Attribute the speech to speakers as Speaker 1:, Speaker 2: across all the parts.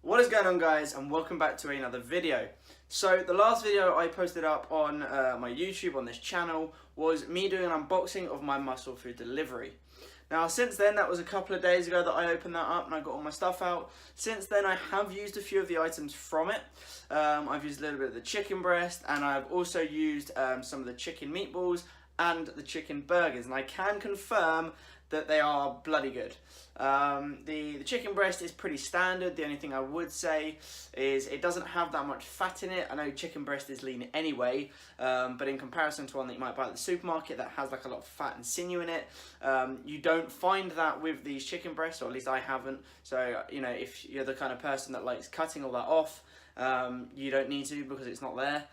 Speaker 1: What is going on, guys, and welcome back to another video. So the last video I posted up on my YouTube on this channel was me doing an unboxing of my muscle food delivery. Now since then, that was a couple of days ago that I opened that up and I got all my stuff out. Since then I have used a few of the items from it. I've used a little bit of the chicken breast, and I've also used some of the chicken meatballs and the chicken burgers, and I can confirm that they are bloody good. The chicken breast is pretty standard. The only thing I would say is it doesn't have that much fat in it. I know chicken breast is lean anyway, but in comparison to one that you might buy at the supermarket that has like a lot of fat and sinew in it, you don't find that with these chicken breasts, or at least I haven't. So, you know, if you're the kind of person that likes cutting all that off, you don't need to, because it's not there.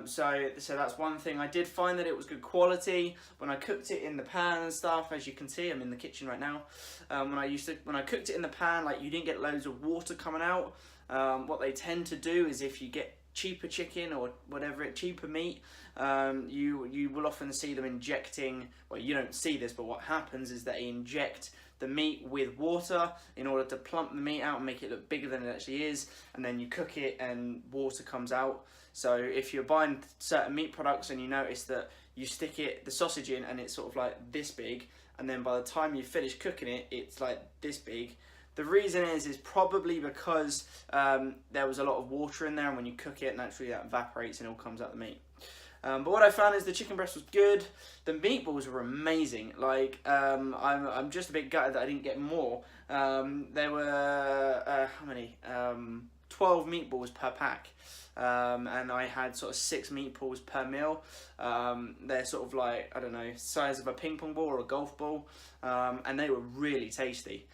Speaker 1: So that's one thing. I did find that it was good quality when I cooked it in the pan and stuff. As you can see, I'm in the kitchen right now. When I cooked it in the pan, like, you didn't get loads of water coming out. What they tend to do is, if you get cheaper chicken or whatever, cheaper meat, you will often see them injecting, well, you don't see this, but what happens is they inject the meat with water in order to plump the meat out and make it look bigger than it actually is, and then you cook it and water comes out. So if you're buying certain meat products and you notice that you stick the sausage in and it's sort of like this big, and then by the time you finish cooking it, it's like this big, the reason is probably because there was a lot of water in there, and when you cook it, naturally that evaporates and it all comes out the meat. But what I found is the chicken breast was good. The meatballs were amazing. Like, I'm just a bit gutted that I didn't get more. There were how many? 12 meatballs per pack, and I had sort of 6 meatballs per meal. They're sort of like, I don't know, size of a ping pong ball or a golf ball, and they were really tasty.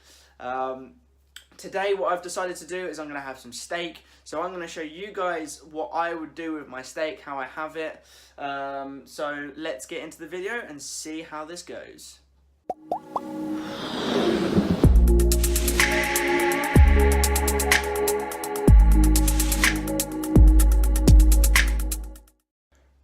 Speaker 1: Today what I've decided to do is I'm going to have some steak. So I'm going to show you guys what I would do with my steak, how I have it. So let's get into the video and see how this goes.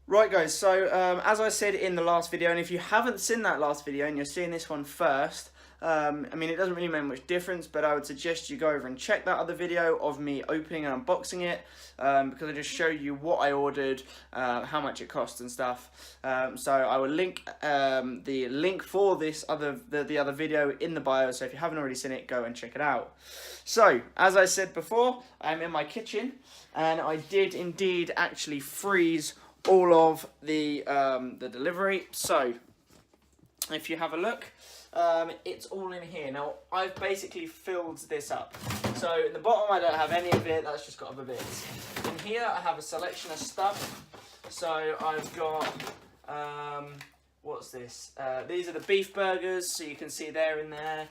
Speaker 1: Right guys, so as I said in the last video, and if you haven't seen that last video and you're seeing this one first, I mean, it doesn't really make much difference, but I would suggest you go over and check that other video of me opening and unboxing it, because I just show you what I ordered, how much it cost and stuff. So I will link the link for this the other video in the bio, so if you haven't already seen it, go and check it out. So, as I said before, I'm in my kitchen, and I did indeed actually freeze all of the delivery. So, if you have a look, it's all in here. Now, I've basically filled this up. So in the bottom I don't have any of it, that's just got other bits. In here I have a selection of stuff. So I've got, what's this? These are the beef burgers, so you can see they're in there,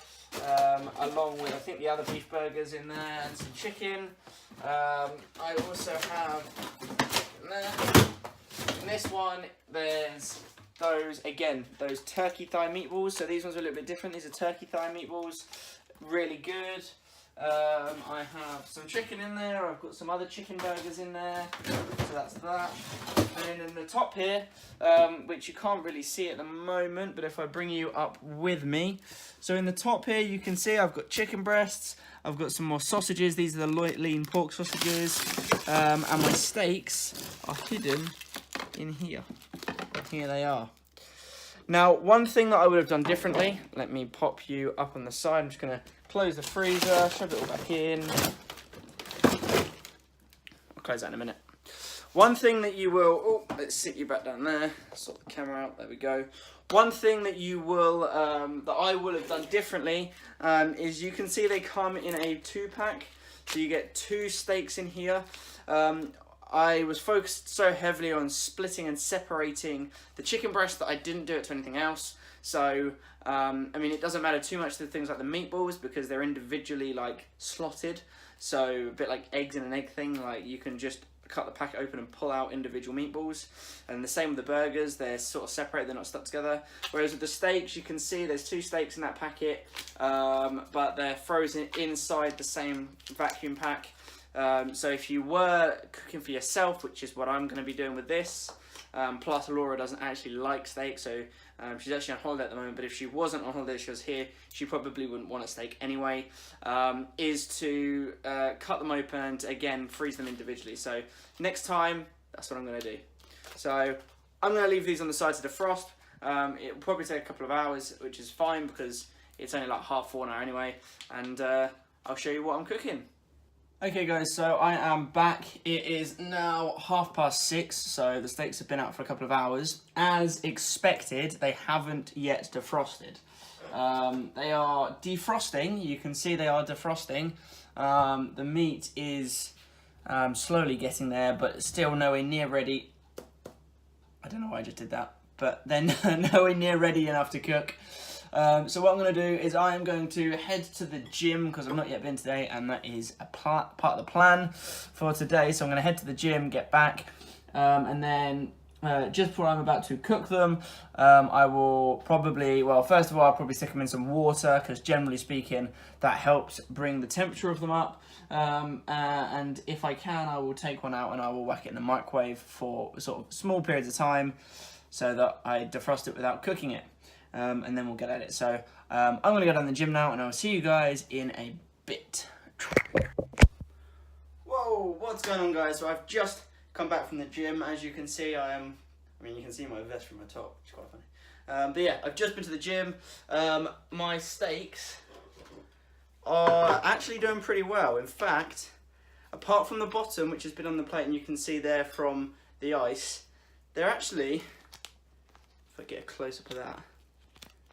Speaker 1: along with, I think, the other beef burgers in there, and some chicken. I also have, in this one, there's those turkey thigh meatballs. So these ones are a little bit different. These are turkey thigh meatballs, really good. I have some chicken in there. I've got some other chicken burgers in there, so that's that. And then in the top here, which you can't really see at the moment, but if I bring you up with me, so in the top here you can see I've got chicken breasts, I've got some more sausages. These are the lean pork sausages, and my steaks are hidden in here. Here they are. Now, one thing that I would have done differently, let me pop you up on the side. I'm just going to close the freezer, shove it all back in. I'll close that in a minute. One thing that you will, oh, let's sit you back down there, sort the camera out, there we go. One thing that you will, that I would have done differently, is you can see they come in a 2-pack. So you get 2 steaks in here. I was focused so heavily on splitting and separating the chicken breast that I didn't do it to anything else. So, I mean, it doesn't matter too much to things like the meatballs, because they're individually, like, slotted. So, a bit like eggs in an egg thing, like, you can just cut the packet open and pull out individual meatballs. And the same with the burgers, they're sort of separated, they're not stuck together. Whereas with the steaks, you can see there's 2 steaks in that packet, but they're frozen inside the same vacuum pack. So if you were cooking for yourself, which is what I'm going to be doing with this, plus Laura doesn't actually like steak, so She's actually on holiday at the moment, but if she wasn't on holiday, she was here, she probably wouldn't want a steak anyway, is to cut them open and, again, freeze them individually. So next time, that's what I'm going to do. So I'm going to leave these on the side to defrost. It will probably take a couple of hours, which is fine because it's only like 4:30 now anyway, and I'll show you what I'm cooking. Okay guys, so I am back. It is now 6:30, so the steaks have been out for a couple of hours. As expected, they haven't yet defrosted. They are defrosting, you can see they are defrosting. The meat is slowly getting there, but still nowhere near ready. I don't know why I just did that, but they're nowhere near ready enough to cook. So what I'm going to do is I am going to head to the gym because I've not yet been today, and that is a part of the plan for today. So I'm going to head to the gym, get back, and then just before I'm about to cook them, I will probably, well, first of all, I'll probably stick them in some water because generally speaking, that helps bring the temperature of them up. And if I can, I will take one out and I will whack it in the microwave for sort of small periods of time so that I defrost it without cooking it. And then we'll get at it. So I'm going to go down to the gym now and I'll see you guys in a bit. Whoa, what's going on guys? So I've just come back from the gym. As you can see, you can see my vest from the top, which is quite funny. But yeah, I've just been to the gym. My steaks are actually doing pretty well. In fact, apart from the bottom, which has been on the plate and you can see there from the ice, they're actually, if I get a close-up of that,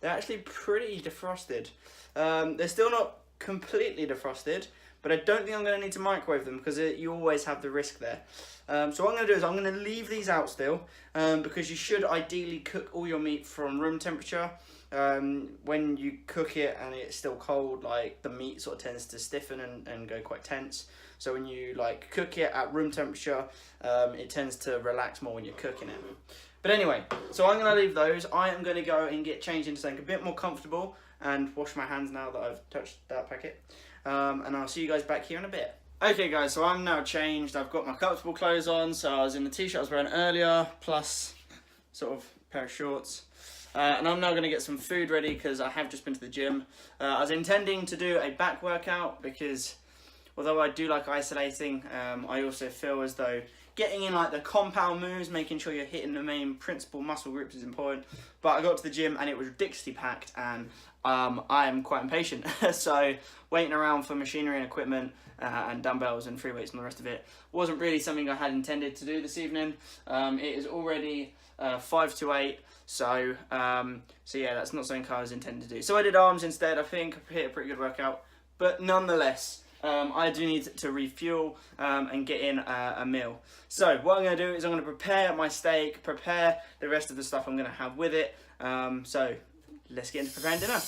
Speaker 1: they're actually pretty defrosted. They're still not completely defrosted, but I don't think I'm going to need to microwave them because you always have the risk there. So what I'm going to do is I'm going to leave these out still because you should ideally cook all your meat from room temperature. When you cook it and it's still cold, like the meat sort of tends to stiffen and go quite tense. So when you like cook it at room temperature, it tends to relax more when you're cooking it. But anyway, so I'm going to leave those. I am going to go and get changed into something a bit more comfortable and wash my hands now that I've touched that packet. And I'll see you guys back here in a bit. Okay guys, so I'm now changed. I've got my comfortable clothes on. So I was in the t-shirt I was wearing earlier, plus sort of pair of shorts. And I'm now going to get some food ready because I have just been to the gym. I was intending to do a back workout because although I do like isolating, I also feel as though getting in like the compound moves, making sure you're hitting the main principal muscle groups is important. But I got to the gym and it was ridiculously packed and I am quite impatient. So waiting around for machinery and equipment and dumbbells and free weights and the rest of it wasn't really something I had intended to do this evening. It is already 5 to 8. So yeah, that's not something I was intended to do. So I did arms instead. I think I hit a pretty good workout. But nonetheless, I do need to refuel and get in a meal. So what I'm going to do is I'm going to prepare my steak, prepare the rest of the stuff I'm going to have with it. So let's get into preparing dinner.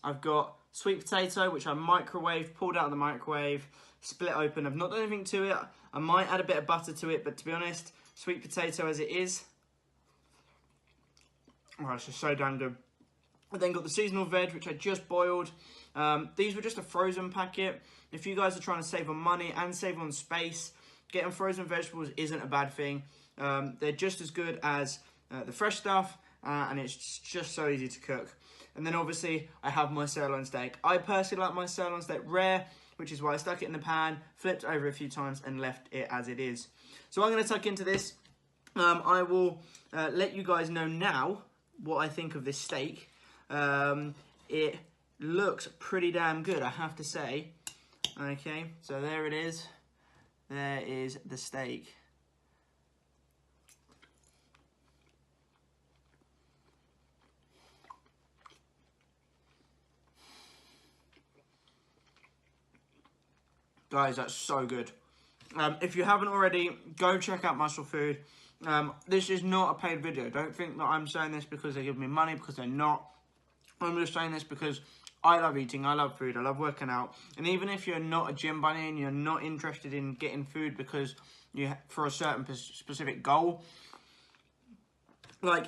Speaker 1: I've got sweet potato, which I microwaved, pulled out of the microwave, split open. I've not done anything to it. I might add a bit of butter to it, but to be honest, sweet potato as it is, oh, it's just so damn good. I then got the seasonal veg, which I just boiled. These were just a frozen packet. If you guys are trying to save on money and save on space, getting frozen vegetables isn't a bad thing. They're just as good as the fresh stuff, and it's just so easy to cook. And then obviously I have my sirloin steak. I personally like my sirloin steak rare, which is why I stuck it in the pan, flipped over a few times and left it as it is. So I'm going to tuck into this. I will let you guys know now what I think of this steak. It looks pretty damn good, I have to say. Okay, so there it is. There is the steak. Guys, that's so good. If you haven't already, go check out Muscle Food. This is not a paid video. Don't think that I'm saying this because they give me money, because they're not. I'm just saying this because I love eating, I love food, I love working out. And even if you're not a gym bunny and you're not interested in getting food because for a certain specific goal, like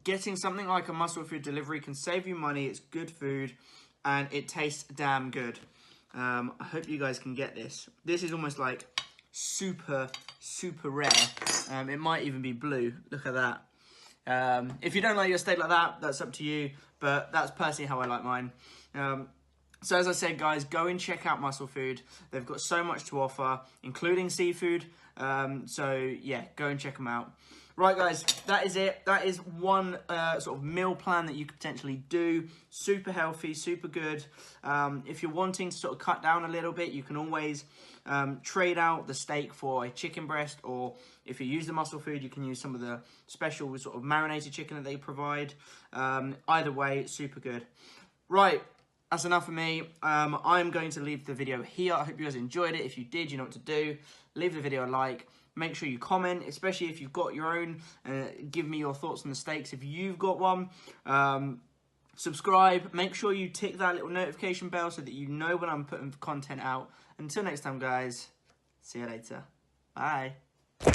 Speaker 1: getting something like a Muscle Food delivery can save you money. It's good food and it tastes damn good. I hope you guys can get this. This is almost like super rare. It might even be blue. Look at that. If you don't like your steak like that, that's up to you. But that's personally how I like mine. So as I said, guys, go and check out Muscle Food. They've got so much to offer, including seafood. So yeah, go and check them out. Right, guys, that is it. That is one sort of meal plan that you could potentially do. Super healthy, super good. If you're wanting to sort of cut down a little bit, you can always trade out the steak for a chicken breast, or if you use the Muscle Food, you can use some of the special sort of marinated chicken that they provide. Either way, it's super good. Right, that's enough for me. I'm going to leave the video here. I hope you guys enjoyed it. If you did, you know what to do. Leave the video a like. Make sure you comment, especially if you've got your own. Give me your thoughts on the steaks if you've got one. Subscribe. Make sure you tick that little notification bell so that you know when I'm putting content out. Until next time, guys. See you later. Bye.